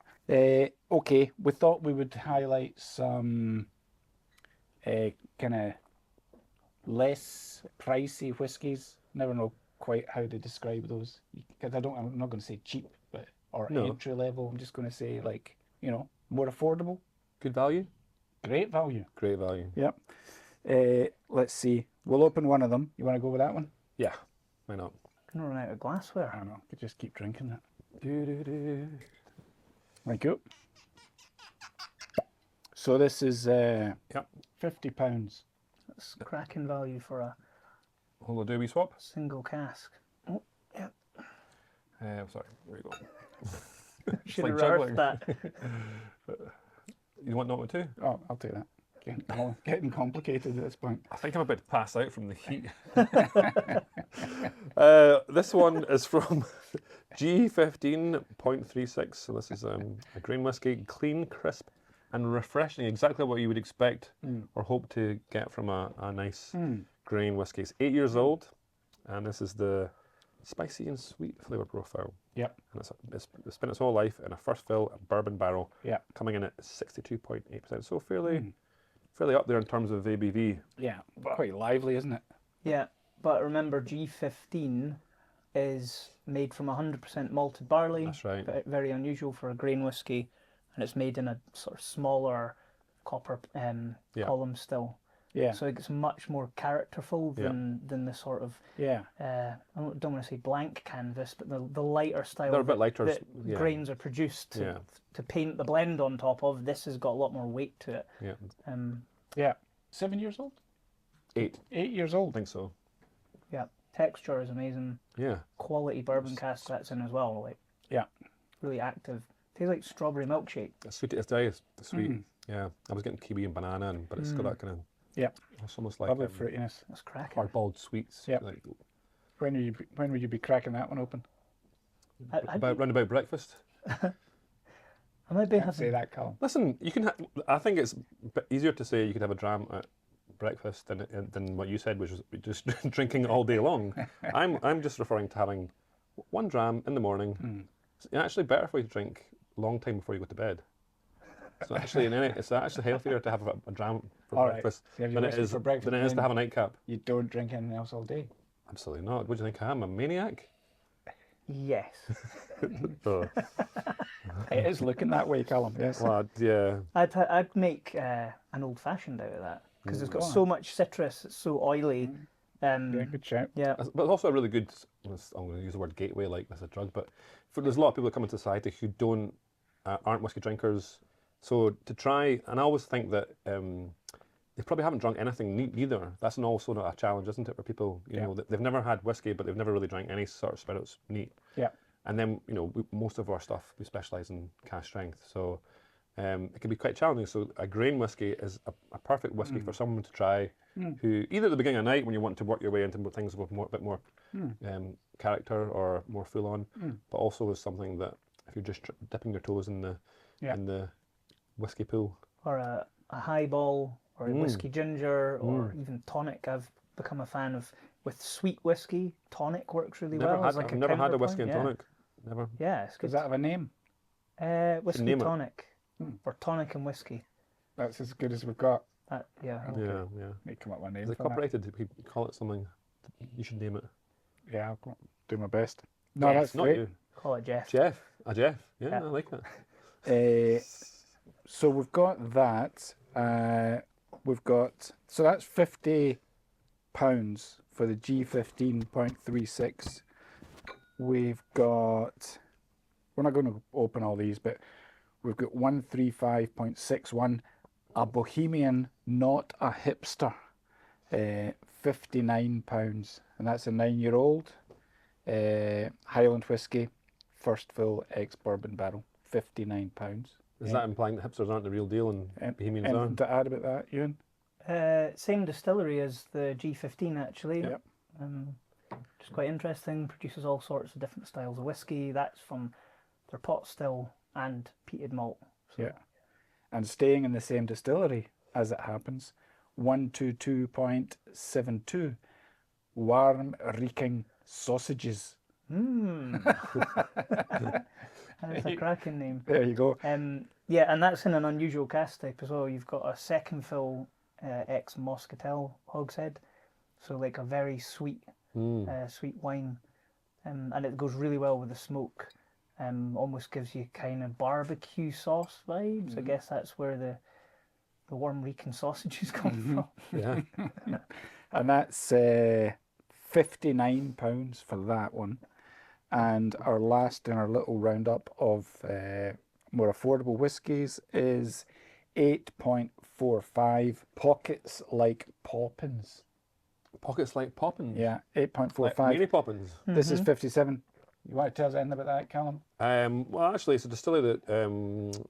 [SPEAKER 1] Okay, we thought we would highlight some kind of less pricey whiskies. Never know quite how to describe those because I'm not going to say cheap, but or
[SPEAKER 2] No.
[SPEAKER 1] entry level. I'm just going to say like more affordable.
[SPEAKER 2] Good value.
[SPEAKER 1] Great value.
[SPEAKER 2] Great value.
[SPEAKER 1] Yep. Let's see. We'll open one of them. You want to go with that one?
[SPEAKER 2] Yeah. Why not?
[SPEAKER 3] Gonna run out of glassware.
[SPEAKER 1] I don't know. Could just keep drinking it. Thank you. So this is
[SPEAKER 2] Yep.
[SPEAKER 1] £50.
[SPEAKER 3] That's cracking value for a
[SPEAKER 2] Will I do a wee swap?
[SPEAKER 3] single cask. Oh, yeah.
[SPEAKER 2] Sorry. There we go.
[SPEAKER 3] Should
[SPEAKER 2] like
[SPEAKER 3] have
[SPEAKER 2] juggling.
[SPEAKER 3] rehearsed that.
[SPEAKER 2] You want number 2?
[SPEAKER 1] Oh, I'll take that. Getting complicated at this point.
[SPEAKER 2] I think I'm about to pass out from the heat. This one is from G15.36. So this is a grain whiskey, clean, crisp, and refreshing. Exactly what you would expect or hope to get from a nice grain whiskey. It's 8 years old, and this is the spicy and sweet flavour profile.
[SPEAKER 1] Yep.
[SPEAKER 2] And it's spent its whole life in a first fill bourbon barrel,
[SPEAKER 1] Yeah.
[SPEAKER 2] coming in at 62.8%. So fairly up there in terms of ABV.
[SPEAKER 1] Yeah. Quite lively, isn't it?
[SPEAKER 3] Yeah, but remember G15 is made from 100% malted barley.
[SPEAKER 2] That's right.
[SPEAKER 3] Very unusual for a grain whiskey, and it's made in a sort of smaller copper column still.
[SPEAKER 1] Yeah.
[SPEAKER 3] So it's much more characterful than the sort of
[SPEAKER 1] Yeah.
[SPEAKER 3] I don't want to say blank canvas, but the lighter style
[SPEAKER 2] They're a bit lighter.
[SPEAKER 3] that
[SPEAKER 2] Yeah.
[SPEAKER 3] grains are produced to paint the blend on top of. This has got a lot more weight to it.
[SPEAKER 2] Yeah.
[SPEAKER 1] Yeah. 7 years old?
[SPEAKER 2] 8.
[SPEAKER 1] 8 years
[SPEAKER 2] I
[SPEAKER 1] old.
[SPEAKER 2] think so.
[SPEAKER 3] Yeah, texture is amazing.
[SPEAKER 2] Yeah.
[SPEAKER 3] Quality bourbon cask that's in as well. Like really active. Tastes like strawberry milkshake.
[SPEAKER 2] It's sweet. It's very sweet. Yeah. I was getting kiwi and banana, but it's got that kind of.
[SPEAKER 1] Yeah.
[SPEAKER 2] It's almost like
[SPEAKER 1] Lovely fruitiness.
[SPEAKER 3] That's cracking.
[SPEAKER 2] hard-boiled sweets.
[SPEAKER 1] Yep.
[SPEAKER 2] Like,
[SPEAKER 1] When would you be cracking that one open?
[SPEAKER 2] round about breakfast.
[SPEAKER 3] I might be
[SPEAKER 1] Can't say
[SPEAKER 3] having.
[SPEAKER 1] that, Calum.
[SPEAKER 2] Listen, you can. I think it's a bit easier to say you could have a dram at breakfast than what you said, which was just drinking all day long. I'm just referring to having one dram in the morning. It's actually better for you to drink a long time before you go to bed. So actually, it's actually healthier to have a dram for
[SPEAKER 1] All right.
[SPEAKER 2] breakfast
[SPEAKER 1] So you have your
[SPEAKER 2] than it
[SPEAKER 1] whiskey
[SPEAKER 2] is
[SPEAKER 1] for breakfast
[SPEAKER 2] than it is to
[SPEAKER 1] and
[SPEAKER 2] have a nightcap.
[SPEAKER 1] You don't drink anything else all day.
[SPEAKER 2] Absolutely not. What do you think I am? A maniac?
[SPEAKER 3] Yes.
[SPEAKER 2] Oh,
[SPEAKER 1] It is looking that way, Calum. Yes.
[SPEAKER 2] well, yeah.
[SPEAKER 3] I'd make an old fashioned out of that because it's got so much citrus. It's so oily.
[SPEAKER 1] Yeah, good shout.
[SPEAKER 3] Yeah.
[SPEAKER 2] But it's also a really good, I'm going to use the word gateway like this is a drug, but there's a lot of people that come into society who aren't whiskey drinkers. So to try, and I always think that they probably haven't drunk anything neither. That's also not a challenge, isn't it, for people, you know, they've never had whiskey, but they've never really drank any sort of spirits neat.
[SPEAKER 1] Yeah.
[SPEAKER 2] And then, you know, most of our stuff, we specialise in cask strength. So it can be quite challenging. So a grain whiskey is a perfect whiskey for someone to try who, either at the beginning of the night when you want to work your way into things with a bit more character or more full on, but also is something that if you're just dipping your toes in the whiskey pool.
[SPEAKER 3] Or a highball or a whiskey ginger or even tonic. I've become a fan of with sweet whiskey. Tonic works really well. As like
[SPEAKER 2] I've never had a whiskey and
[SPEAKER 3] counterpoint.
[SPEAKER 2] tonic. Never.
[SPEAKER 3] Yeah, it's good.
[SPEAKER 1] Does that have a name?
[SPEAKER 3] Whiskey
[SPEAKER 2] name it.
[SPEAKER 3] tonic or tonic and whiskey.
[SPEAKER 1] That's as good as we've got.
[SPEAKER 3] Yeah.
[SPEAKER 2] Yeah, yeah.
[SPEAKER 1] Need to come up with a name
[SPEAKER 2] Is it
[SPEAKER 1] for that.
[SPEAKER 2] copyrighted? Did we call it something? You should name it.
[SPEAKER 1] Yeah, I'll do my best. No,
[SPEAKER 3] Jeff.
[SPEAKER 1] that's
[SPEAKER 2] Not
[SPEAKER 1] great.
[SPEAKER 2] you.
[SPEAKER 3] Call it Jeff.
[SPEAKER 2] Jeff. Jeff. Yeah,
[SPEAKER 3] Yeah.
[SPEAKER 2] I like that.
[SPEAKER 1] So we've got that. So that's £50 for the G15.36. We've got. We're not going to open all these, but we've got 135.61, a Bohemian, not a hipster, £59, and that's a 9-year-old Highland whiskey, first fill ex-bourbon barrel, £59.
[SPEAKER 2] Is that implying that hipsters aren't the real deal and Bohemians are?
[SPEAKER 1] Anything to add about that, Euan?
[SPEAKER 3] Same distillery as the G15 actually.
[SPEAKER 1] Yep.
[SPEAKER 3] Which is quite interesting. Produces all sorts of different styles of whiskey. That's from their pot still and peated malt. So,
[SPEAKER 1] Yeah. And staying in the same distillery, as it happens, 122.72 warm reeking sausages.
[SPEAKER 3] That's a cracking name.
[SPEAKER 1] There you go.
[SPEAKER 3] Yeah, and that's in an unusual cask type as well. You've got a second fill ex Moscatel hogshead, so like a very sweet, sweet wine, and it goes really well with the smoke. Almost gives you kind of barbecue sauce vibes. I guess that's where the warm reeking sausages come from.
[SPEAKER 2] Yeah.
[SPEAKER 1] And that's £59 for that one. And our last in our little roundup of more affordable whiskies is 8.45 Pockets Like Poppins.
[SPEAKER 2] Pockets like Poppins.
[SPEAKER 1] Yeah,
[SPEAKER 2] Like
[SPEAKER 1] 8.45.
[SPEAKER 2] Mary Poppins.
[SPEAKER 1] This is 57. You want to tell us anything about that, Calum?
[SPEAKER 2] Well, actually, it's a distillery that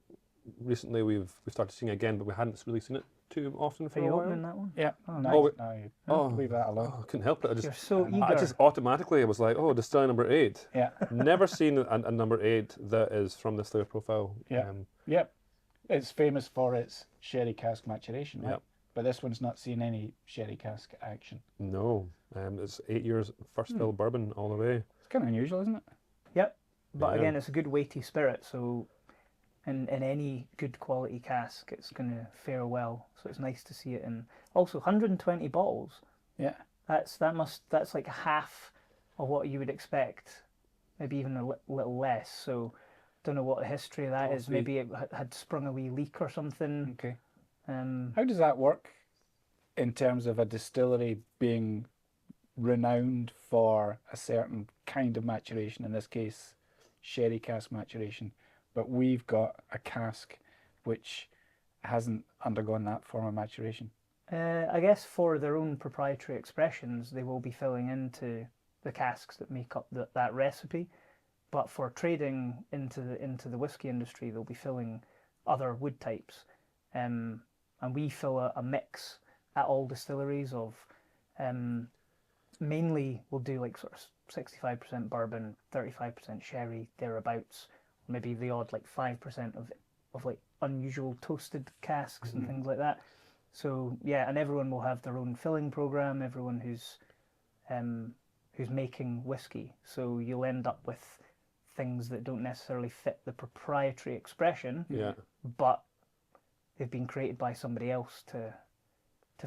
[SPEAKER 2] recently we've started seeing again, but we hadn't really seen it too often for
[SPEAKER 3] Are
[SPEAKER 2] a
[SPEAKER 3] you
[SPEAKER 2] while.
[SPEAKER 3] opening that one?
[SPEAKER 1] Yeah.
[SPEAKER 3] Oh,
[SPEAKER 1] No,
[SPEAKER 3] nice.
[SPEAKER 1] no, you
[SPEAKER 2] Oh.
[SPEAKER 1] leave that alone.
[SPEAKER 2] Oh, I couldn't help it.
[SPEAKER 3] You're so eager.
[SPEAKER 2] I just automatically was like, oh, distillery number 8.
[SPEAKER 1] Yeah.
[SPEAKER 2] Never seen a number 8 that is from this flavor profile.
[SPEAKER 1] Yeah. Yep. It's famous for its sherry cask maturation, right?
[SPEAKER 2] Yep.
[SPEAKER 1] But this one's not seen any sherry cask action.
[SPEAKER 2] No, it's 8 years first fill bourbon all the way.
[SPEAKER 1] It's kind of unusual, isn't it?
[SPEAKER 3] Yep. But
[SPEAKER 2] Yeah.
[SPEAKER 3] again, it's a good weighty spirit, so in any good quality cask, it's going to fare well. So it's nice to see it in. Also, 120 bottles.
[SPEAKER 1] Yeah.
[SPEAKER 3] That's like half of what you would expect, maybe even a little less. So don't know what the history of that is.
[SPEAKER 2] Sweet.
[SPEAKER 3] Maybe it had sprung a wee leak or something.
[SPEAKER 1] Okay.
[SPEAKER 3] Um,
[SPEAKER 1] How does that work in terms of a distillery being renowned for a certain kind of maturation, in this case, sherry cask maturation, but we've got a cask which hasn't undergone that form of maturation?
[SPEAKER 3] I guess for their own proprietary expressions, they will be filling into the casks that make up that recipe. But for trading into the whiskey industry, they'll be filling other wood types. And we fill a mix at all distilleries of mainly we'll do like sort of 65% bourbon, 35% sherry, thereabouts. Maybe the odd like 5% of like unusual toasted casks and things like that. So yeah, and everyone will have their own filling program. Everyone who's making whiskey. So you'll end up with things that don't necessarily fit the proprietary expression,
[SPEAKER 2] Yeah.
[SPEAKER 3] but they've been created by somebody else to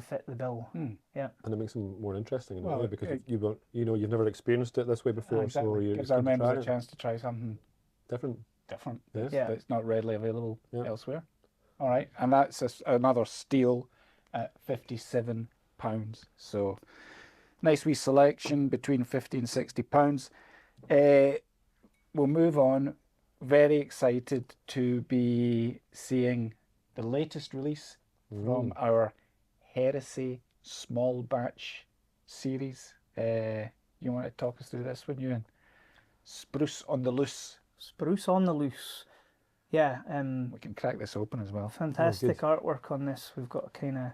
[SPEAKER 3] fit the bill. Yeah.
[SPEAKER 2] And it makes them more interesting in a
[SPEAKER 1] Well,
[SPEAKER 2] way because you've never experienced it this way before, so
[SPEAKER 1] Exactly.
[SPEAKER 2] you
[SPEAKER 1] Gives our members a
[SPEAKER 2] it.
[SPEAKER 1] chance to try something
[SPEAKER 2] Different.
[SPEAKER 1] different
[SPEAKER 2] Yes.
[SPEAKER 3] Yeah.
[SPEAKER 1] that's not readily available
[SPEAKER 2] Yeah.
[SPEAKER 1] elsewhere. All right, and that's another steal at £57. So nice wee selection between £50 and £60. We'll move on. Very excited to be seeing the latest release from our Heresy small batch series. You want to talk us through this one, Euan? Spruce on the loose.
[SPEAKER 3] Spruce on the loose. Yeah.
[SPEAKER 1] We can crack this open as well.
[SPEAKER 3] Fantastic artwork on this. We've got a kind of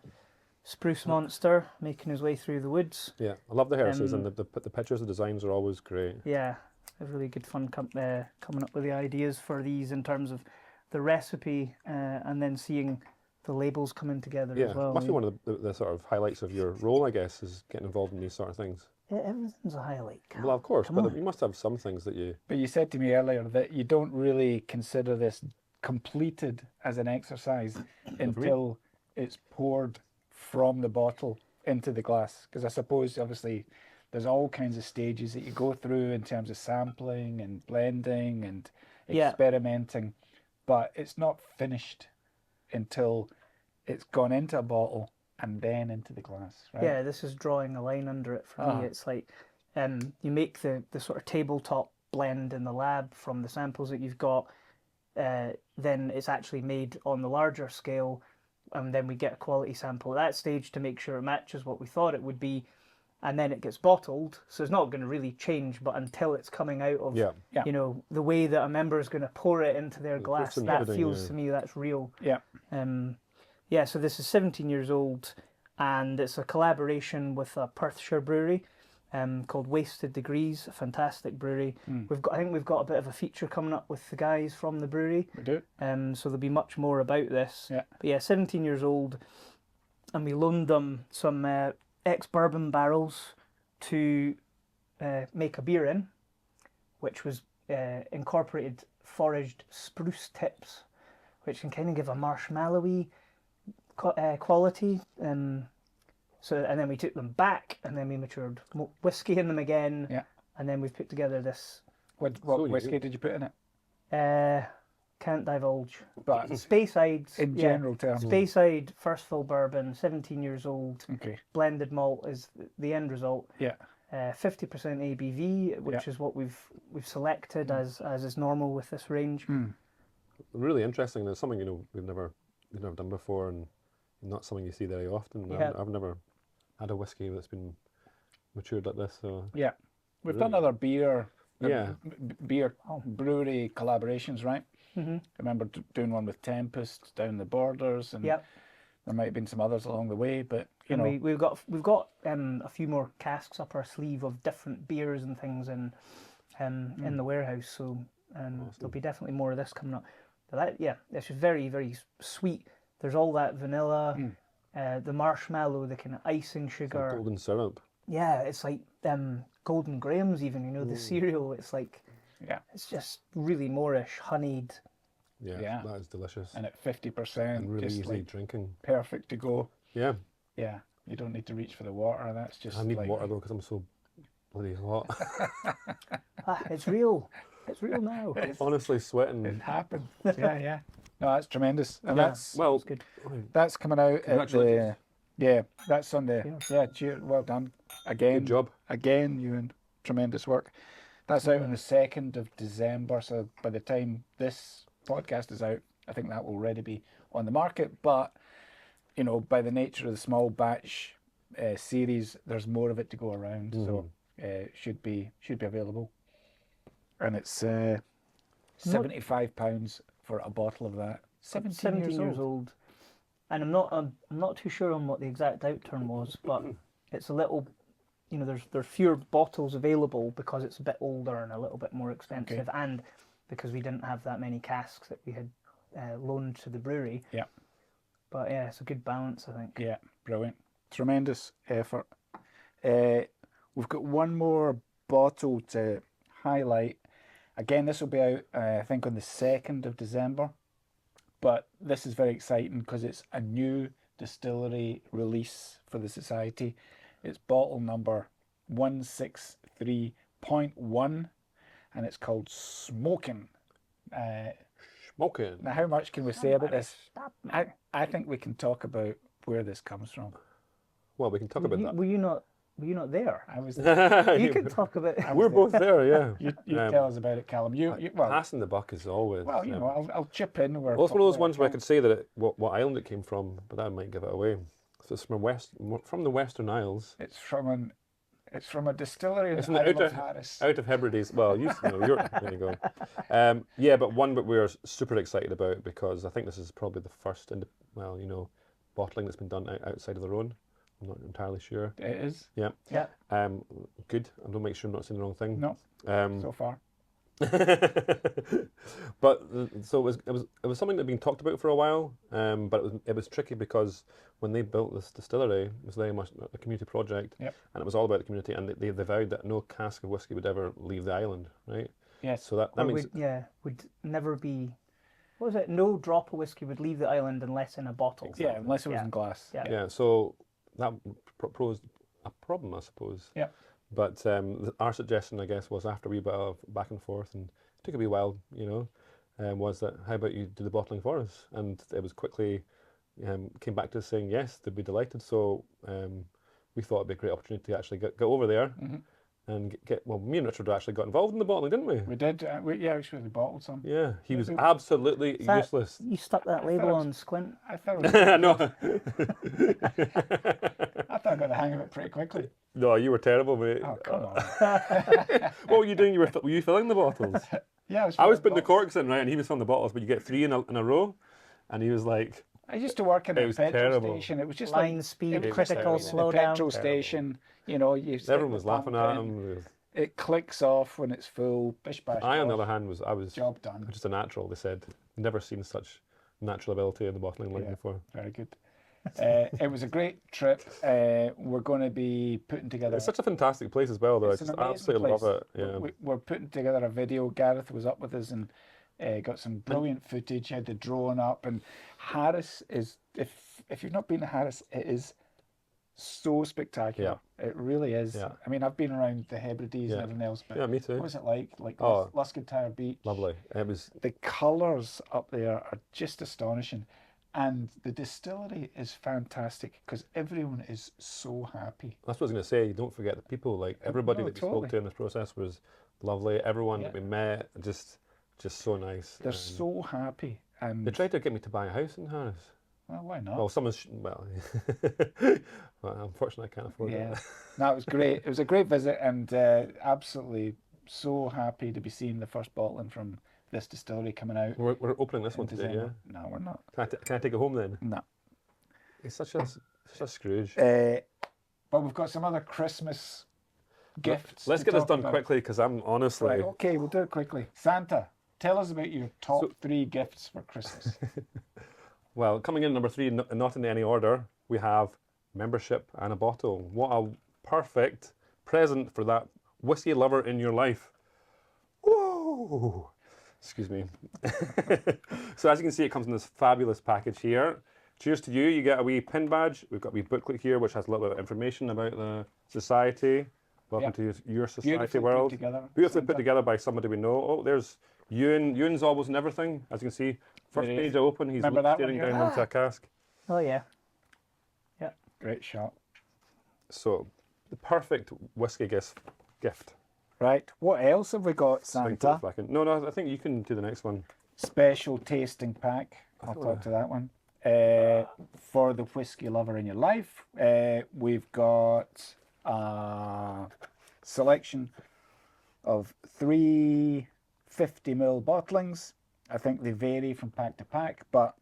[SPEAKER 3] spruce monster making his way through the woods.
[SPEAKER 2] Yeah, I love the heresies and the pictures, the designs are always great.
[SPEAKER 3] Yeah, a really good fun coming up with the ideas for these in terms of the recipe and then seeing the labels coming together
[SPEAKER 2] Yeah,
[SPEAKER 3] as well.
[SPEAKER 2] must be one of the sort of highlights of your role, I guess, is getting involved in these sort of things.
[SPEAKER 3] Yeah, everything's a highlight.
[SPEAKER 2] Well, of course,
[SPEAKER 3] Come
[SPEAKER 2] but
[SPEAKER 3] on.
[SPEAKER 2] you must have some things that you...
[SPEAKER 1] But you said to me earlier that you don't really consider this completed as an exercise until it's poured from the bottle into the glass. Because I suppose, obviously, there's all kinds of stages that you go through in terms of sampling and blending and
[SPEAKER 3] Yeah.
[SPEAKER 1] experimenting, but it's not finished until it's gone into a bottle and then into the glass, right?
[SPEAKER 3] Yeah, this is drawing a line under it for me. It's like you make the sort of tabletop blend in the lab from the samples that you've got. Then it's actually made on the larger scale, and then we get a quality sample at that stage to make sure it matches what we thought it would be, and then it gets bottled. So it's not going to really change, but until it's coming out of
[SPEAKER 2] Yeah.
[SPEAKER 3] you know, the way that a member is going to pour it into their glass,
[SPEAKER 2] some
[SPEAKER 3] that
[SPEAKER 2] pudding,
[SPEAKER 3] feels
[SPEAKER 2] yeah.
[SPEAKER 3] to me that's real.
[SPEAKER 1] Yeah.
[SPEAKER 3] Yeah, so this is 17 years old. and it's a collaboration with a Perthshire brewery called Wasted Degrees, a fantastic brewery. I think we've got a bit of a feature coming up with the guys from the brewery.
[SPEAKER 1] We do.
[SPEAKER 3] So there'll be much more about this.
[SPEAKER 1] Yeah.
[SPEAKER 3] But yeah, 17 years old, and we loaned them some ex-bourbon barrels to make a beer in, which was incorporated foraged spruce tips, which can kind of give a marshmallowy quality. So, and then we took them back, and then we matured whiskey in them again.
[SPEAKER 1] Yeah.
[SPEAKER 3] And then we've put together this.
[SPEAKER 1] What whiskey did you put in it?
[SPEAKER 3] Can't divulge.
[SPEAKER 1] But
[SPEAKER 3] Speyside.
[SPEAKER 1] in general terms.
[SPEAKER 3] Speyside first fill bourbon, 17 years old.
[SPEAKER 1] Okay.
[SPEAKER 3] Blended malt is the end result.
[SPEAKER 1] Yeah.
[SPEAKER 3] 50% ABV, which is what we've selected as is normal with this range.
[SPEAKER 2] Really interesting. It's something we've never done before, and not something you see very often.
[SPEAKER 3] Yeah.
[SPEAKER 2] I've never had a whiskey that's been matured like this. So
[SPEAKER 1] Yeah. We've
[SPEAKER 2] Really?
[SPEAKER 1] done other beer.
[SPEAKER 2] Yeah.
[SPEAKER 1] Beer brewery collaborations, right?
[SPEAKER 3] Mm-hmm.
[SPEAKER 1] I remember doing one with Tempest down the borders, and
[SPEAKER 3] Yep.
[SPEAKER 1] there might have been some others along the way, but you know,
[SPEAKER 3] We've got a few more casks up our sleeve of different beers and things in the warehouse. So there'll be definitely more of this coming up. But it's just very, very sweet. There's all that vanilla, the marshmallow, the kind of icing sugar.
[SPEAKER 2] golden syrup.
[SPEAKER 3] Yeah, it's like Golden Grahams even, the cereal. It's like,
[SPEAKER 1] yeah,
[SPEAKER 3] it's just really moreish, honeyed.
[SPEAKER 2] Yeah, that is delicious.
[SPEAKER 1] and at 50%,
[SPEAKER 2] And really
[SPEAKER 1] just
[SPEAKER 2] easy
[SPEAKER 1] like
[SPEAKER 2] drinking.
[SPEAKER 1] perfect to go.
[SPEAKER 2] Yeah.
[SPEAKER 1] Yeah, you don't need to reach for the water. That's just
[SPEAKER 2] I need
[SPEAKER 1] like,
[SPEAKER 2] water though because I'm so bloody hot.
[SPEAKER 3] It's real. It's real now.
[SPEAKER 2] Honestly, sweating.
[SPEAKER 1] it happened. Yeah. No, that's tremendous. And
[SPEAKER 3] Yeah.
[SPEAKER 1] that's
[SPEAKER 2] Well,
[SPEAKER 3] good.
[SPEAKER 1] that's coming out at the
[SPEAKER 2] Congratulations.
[SPEAKER 1] that's on the cheers. Well done again.
[SPEAKER 2] good job.
[SPEAKER 1] Again, Euan, tremendous work. That's out on the 2nd of December. So by the time this podcast is out, I think that will already be on the market. But by the nature of the small batch series, there's more of it to go around. So should be available. And it's £75 for a bottle of that. 17
[SPEAKER 3] years old. And I'm not too sure on what the exact outturn was, but it's a little, there's fewer bottles available because it's a bit older and a little bit more expensive, and because we didn't have that many casks that we had loaned to the brewery.
[SPEAKER 1] Yeah.
[SPEAKER 3] But yeah, it's a good balance, I think.
[SPEAKER 1] Yeah, brilliant. Tremendous effort. We've got one more bottle to highlight. Again, this will be out, I think, on the 2nd of December. But this is very exciting because it's a new distillery release for the Society. It's bottle number 163.1, and it's called Smokin.
[SPEAKER 2] Smoking.
[SPEAKER 1] Now, how much can we say about this? I think we can talk about where this comes from.
[SPEAKER 2] Well, we can talk about that.
[SPEAKER 3] Were you not there?
[SPEAKER 1] I was.
[SPEAKER 3] You can talk about.
[SPEAKER 2] We're both there, yeah.
[SPEAKER 1] You tell us about it, Callum. Well,
[SPEAKER 2] passing the buck is always.
[SPEAKER 1] well, I'll chip in.
[SPEAKER 2] Well, it's one of those ones where I could say that what island it came from, but that might give it away. So it's from the Western Isles.
[SPEAKER 1] It's from a distillery in
[SPEAKER 2] It's
[SPEAKER 1] the
[SPEAKER 2] from the
[SPEAKER 1] Isle of Harris.
[SPEAKER 2] Out of Hebrides. Well, you're there you go. But one that we're super excited about because I think this is probably the first, bottling that's been done outside of their own. I'm not entirely sure.
[SPEAKER 1] It is.
[SPEAKER 2] Yeah.
[SPEAKER 3] Yeah.
[SPEAKER 2] Good. I don't make sure I'm not saying the wrong thing.
[SPEAKER 1] No. So far.
[SPEAKER 2] But so it was something that had been talked about for a while. But it was tricky because when they built this distillery, it was very much a community project.
[SPEAKER 1] Yep.
[SPEAKER 2] And it was all about the community, and they vowed that no cask of whiskey would ever leave the island, right?
[SPEAKER 1] Yes.
[SPEAKER 2] So that means
[SPEAKER 3] would never be. What was it? No drop of whiskey would leave the island unless in a bottle.
[SPEAKER 1] Yeah, unless it was in glass.
[SPEAKER 3] Yeah.
[SPEAKER 2] yeah. So that posed a problem, I suppose.
[SPEAKER 1] Yeah.
[SPEAKER 2] But our suggestion, I guess, was after a wee bit of back and forth, and it took a wee while, was that how about you do the bottling for us? And it was quickly came back to us saying yes, they'd be delighted. So we thought it'd be a great opportunity to actually go over there and me and Richard actually got involved in the bottling, didn't we?
[SPEAKER 1] We did. We actually bottled some.
[SPEAKER 2] Yeah, he was absolutely useless.
[SPEAKER 3] You stuck that label on Squint.
[SPEAKER 1] I thought
[SPEAKER 2] No.
[SPEAKER 1] I thought I got the hang of it pretty quickly.
[SPEAKER 2] No, you were terrible, mate.
[SPEAKER 1] Oh, come on.
[SPEAKER 2] What were you doing? Were you filling the bottles?
[SPEAKER 1] Yeah,
[SPEAKER 2] I was putting the corks in, right, and he was filling the bottles, but you get 3 in a row, and he was like,
[SPEAKER 1] I used to work in
[SPEAKER 2] It
[SPEAKER 1] a
[SPEAKER 2] was
[SPEAKER 1] petrol
[SPEAKER 2] terrible.
[SPEAKER 1] station. It was just
[SPEAKER 3] Line
[SPEAKER 1] like
[SPEAKER 3] speed,
[SPEAKER 1] it was
[SPEAKER 3] critical
[SPEAKER 2] terrible.
[SPEAKER 1] in the
[SPEAKER 3] slowdown.
[SPEAKER 1] petrol
[SPEAKER 2] Terrible.
[SPEAKER 1] station. You know, you stick
[SPEAKER 2] Everyone
[SPEAKER 1] the
[SPEAKER 2] was laughing
[SPEAKER 1] pump
[SPEAKER 2] at
[SPEAKER 1] in,
[SPEAKER 2] him.
[SPEAKER 1] It clicks off when it's full. Bish bash.
[SPEAKER 2] I, on the
[SPEAKER 1] bosh,
[SPEAKER 2] other hand, I was
[SPEAKER 1] job done.
[SPEAKER 2] just a natural. They said never seen such natural ability in the bottling line
[SPEAKER 1] Yeah.
[SPEAKER 2] before.
[SPEAKER 1] Very good. It was a great trip. We're going to be putting together.
[SPEAKER 2] It's such a fantastic place as well, though. I
[SPEAKER 1] It's an
[SPEAKER 2] just
[SPEAKER 1] amazing
[SPEAKER 2] absolutely
[SPEAKER 1] place.
[SPEAKER 2] love it. Yeah.
[SPEAKER 1] We're putting together a video. Gareth was up with us and got some brilliant footage. Had the drone up, and Harris is. If you've not been to Harris, it is so spectacular. It really is.
[SPEAKER 2] Yeah.
[SPEAKER 1] I mean, I've been around the Hebrides
[SPEAKER 2] Yeah.
[SPEAKER 1] and everything else, but
[SPEAKER 2] Yeah, me too.
[SPEAKER 1] what was it like? Like
[SPEAKER 2] Oh.
[SPEAKER 1] Luscatire Beach.
[SPEAKER 2] Lovely. It was.
[SPEAKER 1] The colours up there are just astonishing. And the distillery is fantastic because everyone is so happy.
[SPEAKER 2] That's what I was going to say. Don't forget the people. Like everybody
[SPEAKER 1] No,
[SPEAKER 2] that we
[SPEAKER 1] totally.
[SPEAKER 2] spoke to in this process was lovely. Everyone
[SPEAKER 1] Yeah.
[SPEAKER 2] that we met, just so nice.
[SPEAKER 1] They're so happy. And
[SPEAKER 2] They tried to get me to buy a house in Harris.
[SPEAKER 1] well, why not?
[SPEAKER 2] Well, well, unfortunately, I can't afford
[SPEAKER 1] Yeah.
[SPEAKER 2] it.
[SPEAKER 1] No, it was great. It was a great visit and absolutely so happy to be seeing the first bottling from this distillery coming out.
[SPEAKER 2] We're opening this
[SPEAKER 1] in
[SPEAKER 2] one today, yeah.
[SPEAKER 1] December. No, we're not.
[SPEAKER 2] Can I take it home then?
[SPEAKER 1] No.
[SPEAKER 2] It's such a Scrooge.
[SPEAKER 1] But we've got some other Christmas gifts.
[SPEAKER 2] Let's
[SPEAKER 1] to
[SPEAKER 2] get this
[SPEAKER 1] talk
[SPEAKER 2] done
[SPEAKER 1] about.
[SPEAKER 2] quickly because I'm honestly.
[SPEAKER 1] Right, okay, we'll do it quickly. Santa, tell us about your top
[SPEAKER 2] So-
[SPEAKER 1] 3 gifts for Christmas.
[SPEAKER 2] Well, coming in number 3, not in any order, we have membership and a bottle. What a perfect present for that whiskey lover in your life. Whoa! Excuse me. So as you can see, it comes in this fabulous package here. Cheers to you. You get a wee pin badge. We've got a wee booklet here, which has a little bit of information about the society. Welcome to your society
[SPEAKER 1] Beautifully
[SPEAKER 2] world.
[SPEAKER 1] put together.
[SPEAKER 2] Beautifully put
[SPEAKER 1] Santa.
[SPEAKER 2] together by somebody we know. Oh, there's Euan. Euan's always in everything. As you can see, first
[SPEAKER 1] There he
[SPEAKER 2] page
[SPEAKER 1] is.
[SPEAKER 2] I open, he's
[SPEAKER 1] Remember that
[SPEAKER 2] staring
[SPEAKER 1] one,
[SPEAKER 2] down
[SPEAKER 1] Euan?
[SPEAKER 2] into a cask.
[SPEAKER 3] Oh yeah.
[SPEAKER 1] Great shot.
[SPEAKER 2] So, the perfect whiskey gift.
[SPEAKER 1] Right, what else have we got,
[SPEAKER 2] Swing to the
[SPEAKER 1] Santa?
[SPEAKER 2] flagon. No, I think you can do the next one.
[SPEAKER 1] Special tasting pack. I'll
[SPEAKER 2] thought
[SPEAKER 1] talk to that one. For the whiskey lover in your life, we've got a selection of 3 50ml bottlings. I think they vary from pack to pack, but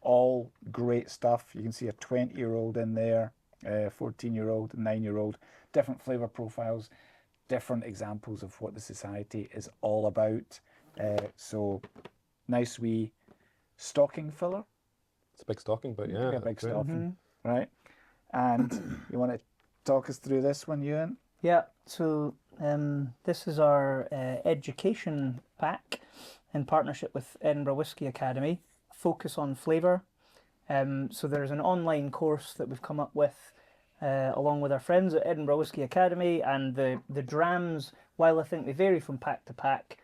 [SPEAKER 1] all great stuff. You can see a 20-year-old in there, 14-year-old, 9-year-old, different flavour profiles, different examples of what the society is all about. So nice wee stocking filler.
[SPEAKER 2] It's a big stocking, but yeah.
[SPEAKER 1] a big
[SPEAKER 2] great.
[SPEAKER 1] stocking, right? And you want to talk us through this one, Euan?
[SPEAKER 3] Yeah, so this is our education pack in partnership with Edinburgh Whisky Academy, focus on flavour. So there's an online course that we've come up with along with our friends at Edinburgh Whisky Academy, and the drams, while I think they vary from pack to pack,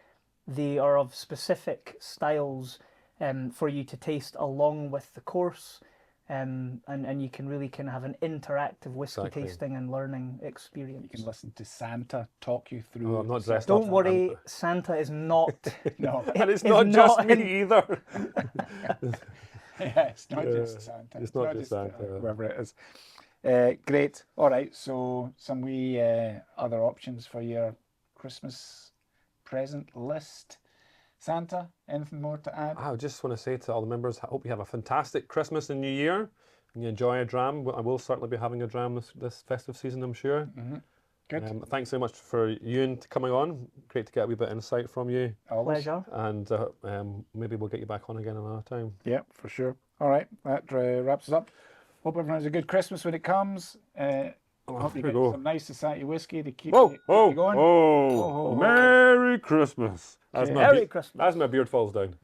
[SPEAKER 3] they are of specific styles for you to taste along with the course. And you can really kind of have an interactive whiskey
[SPEAKER 2] Exactly.
[SPEAKER 3] tasting and learning experience.
[SPEAKER 1] You can listen to Santa talk you through.
[SPEAKER 2] Oh, I'm not dressed up.
[SPEAKER 3] Don't worry, Santa is not.
[SPEAKER 1] No,
[SPEAKER 2] And it's
[SPEAKER 3] is
[SPEAKER 2] not just
[SPEAKER 3] not
[SPEAKER 2] me either.
[SPEAKER 1] yeah, it's not just Santa.
[SPEAKER 2] it's not just Santa.
[SPEAKER 1] Whoever it is. Great. All right. So some wee other options for your Christmas present list. Santa, anything more to add?
[SPEAKER 2] I just want to say to all the members, I hope you have a fantastic Christmas and New Year, and you enjoy a dram. I will certainly be having a dram this festive season, I'm sure.
[SPEAKER 1] Good.
[SPEAKER 2] Thanks so much for Euan coming on. Great to get a wee bit of insight from you,
[SPEAKER 1] Always.
[SPEAKER 3] Pleasure.
[SPEAKER 2] and maybe we'll get you back on again another time.
[SPEAKER 1] Yeah, for sure. All right. That wraps us up. Hope everyone has a good Christmas when it comes. Hope you
[SPEAKER 2] here we
[SPEAKER 1] get
[SPEAKER 2] go.
[SPEAKER 1] some nice society whiskey to keep,
[SPEAKER 2] Whoa,
[SPEAKER 1] you, keep
[SPEAKER 2] oh,
[SPEAKER 1] you going.
[SPEAKER 2] oh, Merry Christmas. As
[SPEAKER 3] Merry Christmas.
[SPEAKER 2] As my beard falls down.